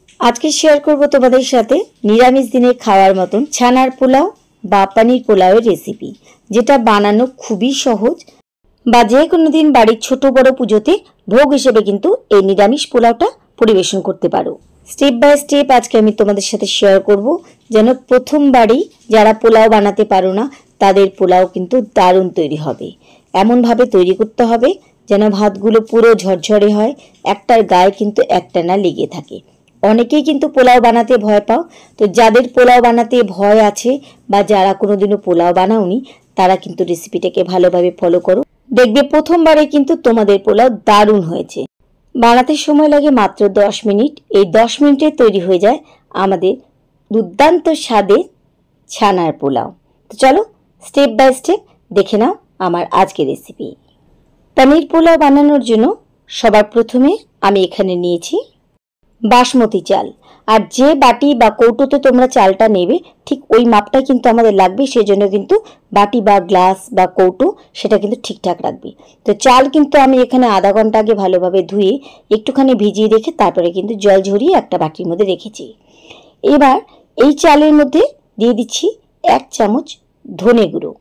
आज के शेयर करब तुम्हारे साथे निरामिष दिने खावार मतन छानार पोलाव बा पनीर पोलावेर रेसिपि जेटा बानानो खुबই सहज बा जे कोनो दिन बाड़ीर छोट बड़ पुजोते भोग हिसेबे किन्तु এই निरामिष पोलावटा परिवेशन करते पारो। स्टेप बाय स्टेप आज के आमि तोमादेर साथे शेयर करब जेन प्रथमबारই যারা পোলাও বানাতে পারো না তাদের পোলাও কিন্তু দারুণ তৈরি হবে। এমন ভাবে তৈরি করতে হবে যেন ভাতগুলো পুরো ঝরঝরে হয়, একটার গায়ে কিন্তু একটা না লেগে থাকে। অনেকেই কিন্তু পোলাও বানাতে ভয় পাও, তো যাদের পোলাও বানাতে ভয় আছে বা যারা কোনোদিনও পোলাও বানাওনি তারা কিন্তু রেসিপিটাকে ভালোভাবে ফলো করো, দেখবে প্রথমবারে কিন্তু তোমাদের পোলাও দারুণ হয়েছে। বানাতে সময় লাগে মাত্র 10 মিনিট। এই 10 মিনিটে তৈরি হয়ে যায় আমাদের দুর্দান্ত স্বাদের ছানার পোলাও। তো চলো স্টেপ বাই স্টেপ দেখে নাও আমার আজকের রেসিপি। পনির পোলাও বানানোর জন্য সবার প্রথমে আমি এখানে নিয়েছি বাসমতি চাল। আর যে বাটি বা কৌটোতে তোমরা চালটা নেবে ঠিক ওই মাপটা কিন্তু আমাদের লাগবে, সেজন্য কিন্তু বাটি বা গ্লাস বা কৌটো সেটা কিন্তু ঠিকঠাক রাখবে। তো চাল কিন্তু আমি এখানে আধা ঘন্টা আগে ভালোভাবে ধুয়ে একটুখানি ভিজিয়ে রেখে তারপরে কিন্তু জল ঝরিয়ে একটা বাটির মধ্যে রেখেছি। এবার এই চালের মধ্যে দিয়ে দিচ্ছি 1 চামচ ধনে গুঁড়ো,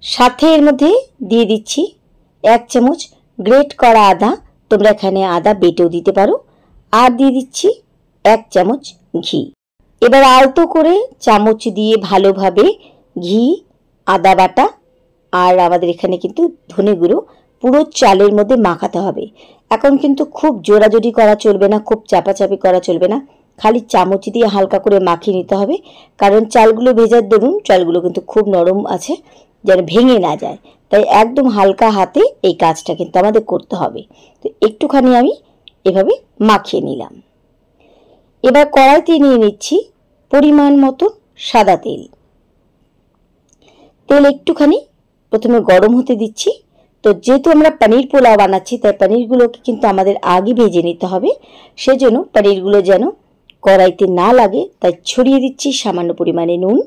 সাথে এর মধ্যে দিয়ে দিচ্ছি 1 চামচ গ্রেট করা আদা, তোমরা এখানে আদা বেটেও দিতে পারো, আর দিয়ে দিচ্ছি 1 চামচ ঘি। এবার আলতো করে চামচ দিয়ে ভালোভাবে ঘি, আদা বাটা আর আমাদের এখানে কিন্তু ধনে গুঁড়ো পুরো চালের মধ্যে মাখাতে হবে। এখন কিন্তু খুব জোরাজোরি করা চলবে না, খুব চাপাচাপি করা চলবে না, খালি চামচ দিয়ে হালকা করে মাখিয়ে নিতে হবে। কারণ চালগুলো ভেজার দরুন চালগুলো কিন্তু খুব নরম আছে, যেন ভেঙে না যায়, তাই একদম হালকা হাতে এই কাজটা কিন্তু আমাদের করতে হবে। তো একটুখানি আমি এভাবে মাখিয়ে নিলাম। এবার কড়াইতে নিয়ে নিচ্ছি পরিমাণ মতো সাদা তেল। তেল একটুখানি প্রথমে গরম হতে দিচ্ছি। তো যেহেতু আমরা পনির পোলাও বানাচ্ছি তাই পনিরগুলোকে কিন্তু আমাদের আগে ভেজে নিতে হবে, সেজন্য পনিরগুলো যেন কড়াইতে না লাগে তাই ছড়িয়ে দিচ্ছি সামান্য পরিমাণে নুন।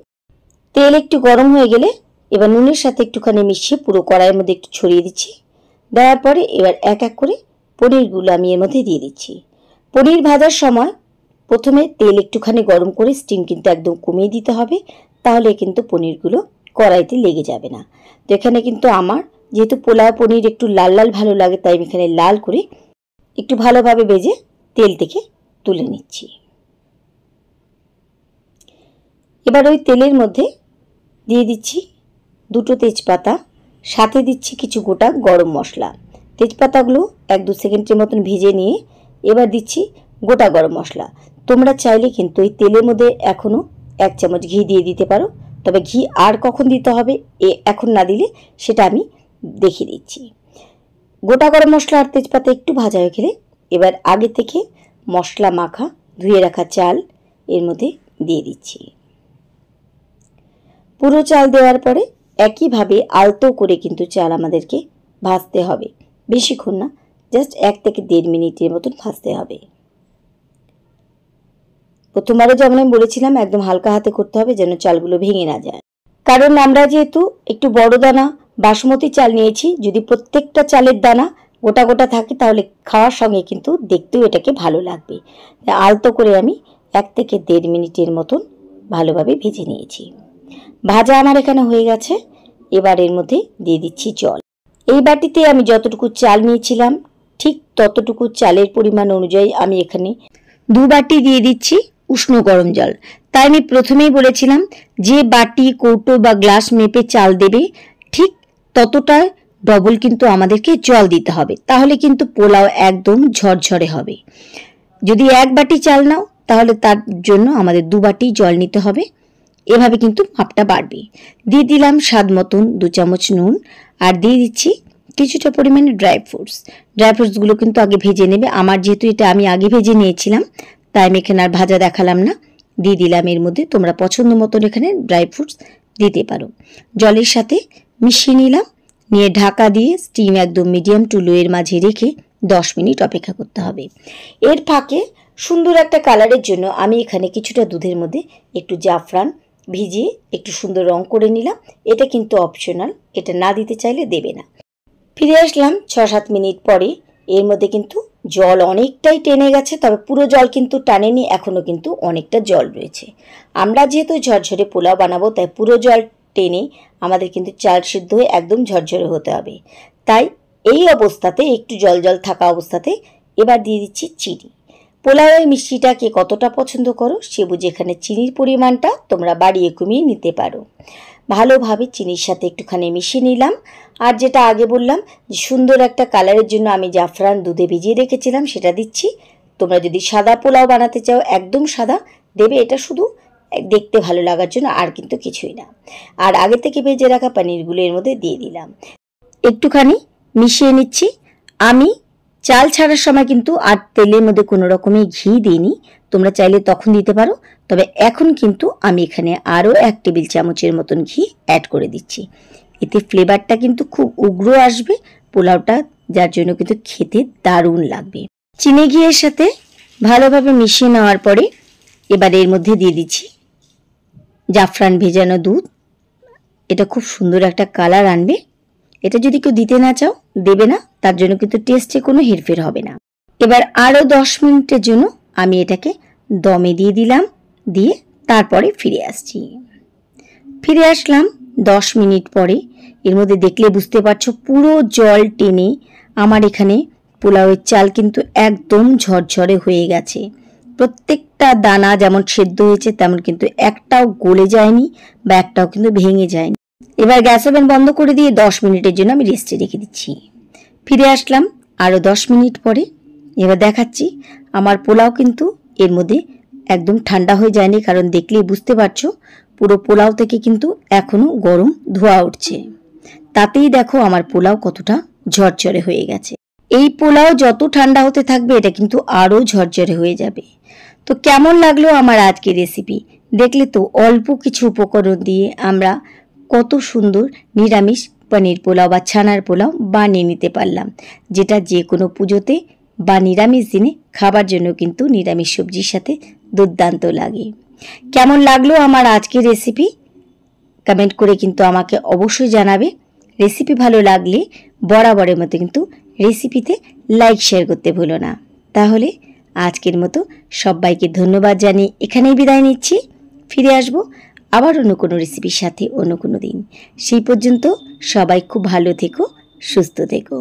তেল একটু গরম হয়ে গেলে এবার নুনের সাথে একটুখানি মিশিয়ে পুরো কড়াইয়ের মধ্যে একটু ছড়িয়ে দিচ্ছি। দেওয়ার পরে এবার এক এক করে পনিরগুলো আমি এর মধ্যে দিয়ে দিচ্ছি। পনির ভাজার সময় প্রথমে তেল একটুখানি গরম করে স্টিম কিন্তু একদম কমিয়ে দিতে হবে, তাহলে কিন্তু পনিরগুলো কড়াইতে লেগে যাবে না। তো এখানে কিন্তু আমার যেহেতু পোলাও পনির একটু লাল লাল ভালো লাগে তাই আমি এখানে লাল করে একটু ভালোভাবে ভেজে তেল থেকে তুলে নিচ্ছি। এবার ওই তেলের মধ্যে দিয়ে দিচ্ছি 2টো তেজপাতা, সাথে দিচ্ছি কিছু গোটা গরম মশলা। তেজপাতাগুলো 1-2 সেকেন্ডের মতন ভেজে নিয়ে এবার দিচ্ছি গোটা গরম মশলা। তোমরা চাইলে কিন্তু এই তেলের মধ্যে এখনও 1 চামচ ঘি দিয়ে দিতে পারো, তবে ঘি আর কখন দিতে হবে এখন না দিলে সেটা আমি দেখিয়ে দিচ্ছি। গোটা গরম মশলা আর তেজপাতা একটু ভাজা হয়ে গেলে এবার আগে থেকে মশলা মাখা ধুয়ে রাখা চাল এর মধ্যে দিয়ে দিচ্ছি। পুরো চাল দেওয়ার পরে একইভাবে আলতো করে কিন্তু চাল আমাদেরকে ভাজতে হবে, বেশিক্ষণ না, জাস্ট 1 থেকে 1.5 মিনিটের মতন ভাজতে হবে। প্রথমবারে যেমন আমি বলেছিলাম একদম হালকা হাতে করতে হবে যেন চালগুলো ভেঙে না যায়। কারণ আমরা যেহেতু একটু বড় দানা বাসমতি চাল নিয়েছি, যদি প্রত্যেকটা চালের দানা গোটা গোটা থাকে তাহলে খাওয়ার সঙ্গে কিন্তু দেখতেও এটাকে ভালো লাগবে। আলতো করে আমি 1 থেকে 1.5 মিনিটের মতন ভালোভাবে ভেজে নিয়েছি। ভাজা আমার এখানে হয়ে গেছে। এবার এর মধ্যে দিয়ে দিচ্ছি জল। এই বাটিতে আমি যতটুকু চাল নিয়েছিলাম ঠিক ততটুকু চালের পরিমাণ অনুযায়ী আমি এখানে 2 বাটি দিয়ে দিচ্ছি উষ্ণ গরম জল। তাই আমি প্রথমেই বলেছিলাম যে বাটি কৌটো বা গ্লাস মেপে চাল দেবে ঠিক ততটা ডবল কিন্তু আমাদেরকে জল দিতে হবে, তাহলে কিন্তু পোলাও একদম ঝরঝরে হবে। যদি 1 বাটি চাল নাও তাহলে তার জন্য আমাদের 2 বাটি জল নিতে হবে। এভাবে কিন্তু মাপটা বাড়বে। দিয়ে দিলাম স্বাদ মতন 2 চামচ নুন, আর দিয়ে দিচ্ছি কিছুটা পরিমাণে ড্রাই ফ্রুটসগুলো কিন্তু আগে ভেজে নেবে। আমার যেহেতু এটা আমি আগে ভেজে নিয়েছিলাম তাই আমি এখানে আর ভাজা দেখালাম না, দিয়ে দিলাম এর মধ্যে। তোমরা পছন্দ মতন এখানে ড্রাই ফ্রুটস দিতে পারো। জলের সাথে মিশিয়ে নিলাম, নিয়ে ঢাকা দিয়ে স্টিম একদম মিডিয়াম টু লো এর মাঝে রেখে 10 মিনিট অপেক্ষা করতে হবে। এর ফাঁকে সুন্দর একটা কালারের জন্য আমি এখানে কিছুটা দুধের মধ্যে একটু জাফরান ভিজিয়ে একটু সুন্দর রং করে নিলাম। এটা কিন্তু অপশনাল, এটা না দিতে চাইলে দেবে না। ফিরে আসলাম 6-7 মিনিট পরে। এর মধ্যে কিন্তু জল অনেকটাই টেনে গেছে, তবে পুরো জল কিন্তু টানেনি, এখনও কিন্তু অনেকটা জল রয়েছে। আমরা যেহেতু ঝরঝরে পোলাও বানাবো, তাই পুরো জল টেনে আমাদের কিন্তু চাল সিদ্ধ হয়ে একদম ঝরঝরে হতে হবে। তাই এই অবস্থাতে, একটু জল জল থাকা অবস্থাতে এবার দিয়ে দিচ্ছি চিনি। পোলাওয়ের মিষ্টিটা কে কতটা পছন্দ করো সে বুঝে এখানে চিনির পরিমাণটা তোমরা বাড়িয়ে কমিয়ে নিতে পারো। ভালোভাবে চিনির সাথে একটুখানি মিশিয়ে নিলাম। আর যেটা আগে বললাম যে সুন্দর একটা কালারের জন্য আমি জাফরান দুধে ভিজিয়ে রেখেছিলাম, সেটা দিচ্ছি। তোমরা যদি সাদা পোলাও বানাতে চাও একদম সাদা দেবে, এটা শুধু দেখতে ভালো লাগার জন্য, আর কিন্তু কিছুই না। আর আগে থেকে ভেজে রাখা পনিরগুলো এর মধ্যে দিয়ে দিলাম, একটুখানি মিশিয়ে নিচ্ছি। আমি চাল ছাড়ার সময় কিন্তু আর তেলের মধ্যে কোনো রকমের ঘি দিইনি, তোমরা চাইলে তখন দিতে পারো। তবে এখন কিন্তু আমি এখানে আরও 1 টেবিল চামচের মতন ঘি অ্যাড করে দিচ্ছি। এতে ফ্লেভারটা কিন্তু খুব উগ্র আসবে পোলাওটা, যার জন্য কিন্তু খেতে দারুণ লাগবে। চিনি ঘিয়ের সাথে ভালোভাবে মিশিয়ে নেওয়ার পরে এবার এর মধ্যে দিয়ে দিচ্ছি জাফরান ভেজানো দুধ। এটা খুব সুন্দর একটা কালার আনবে। এটা যদি কেউ দিতে না চাও দেবে না, তার জন্য কিন্তু টেস্টে কোনো হেরফের হবে না। এবার আরও 10 মিনিটের জন্য আমি এটাকে দমে দিয়ে দিলাম, দিয়ে তারপরে ফিরে আসছি। ফিরে আসলাম 10 মিনিট পরে। এর মধ্যে দেখলে বুঝতে পারছো পুরো জল টেনে আমার এখানে পোলাওয়ের চাল কিন্তু একদম ঝরঝরে হয়ে গেছে। প্রত্যেকটা দানা যেমন সেদ্ধ হয়েছে তেমন কিন্তু একটাও গলে যায়নি বা একটাও কিন্তু ভেঙে যায়নি। এবার গ্যাস ওভেন বন্ধ করে দিয়ে 10 মিনিটের জন্য আমি রেস্টে রেখে দিচ্ছি। ফিরে আসলাম আরও 10 মিনিট পরে। এবার দেখাচ্ছি আমার পোলাও কিন্তু এর মধ্যে একদম ঠান্ডা হয়ে যায়নি, কারণ দেখলেই বুঝতে পারছো পুরো পোলাও থেকে কিন্তু এখনো গরম ধোঁয়া উঠছে। তাতেই দেখো আমার পোলাও কতটা ঝরঝরে হয়ে গেছে। এই পোলাও যত ঠান্ডা হতে থাকবে এটা কিন্তু আরও ঝরঝরে হয়ে যাবে। তো কেমন লাগলো আমার আজকের রেসিপি? দেখলে তো অল্প কিছু উপকরণ দিয়ে আমরা কত সুন্দর নিরামিষ পনির পোলাও বা ছানার পোলাও বানিয়ে নিতে পারলাম, যেটা যে কোনো পুজোতে বা নিরামিষ দিনে খাবার জন্য কিন্তু নিরামিষ সবজির সাথে দুর্দান্ত লাগে। কেমন লাগলো আমার আজকের রেসিপি কমেন্ট করে কিন্তু আমাকে অবশ্যই জানাবে। রেসিপি ভালো লাগলে বরাবরের মতো কিন্তু রেসিপিতে লাইক শেয়ার করতে ভুলো না। তাহলে আজকের মতো সবাইকে ধন্যবাদ জানিয়ে এখানেই বিদায় নিচ্ছি। ফিরে আসবো আবার অন্য কোনো রেসিপির সাথে অন্য কোনো দিন। সেই পর্যন্ত সবাই খুব ভালো থেকো, সুস্থ থেকো।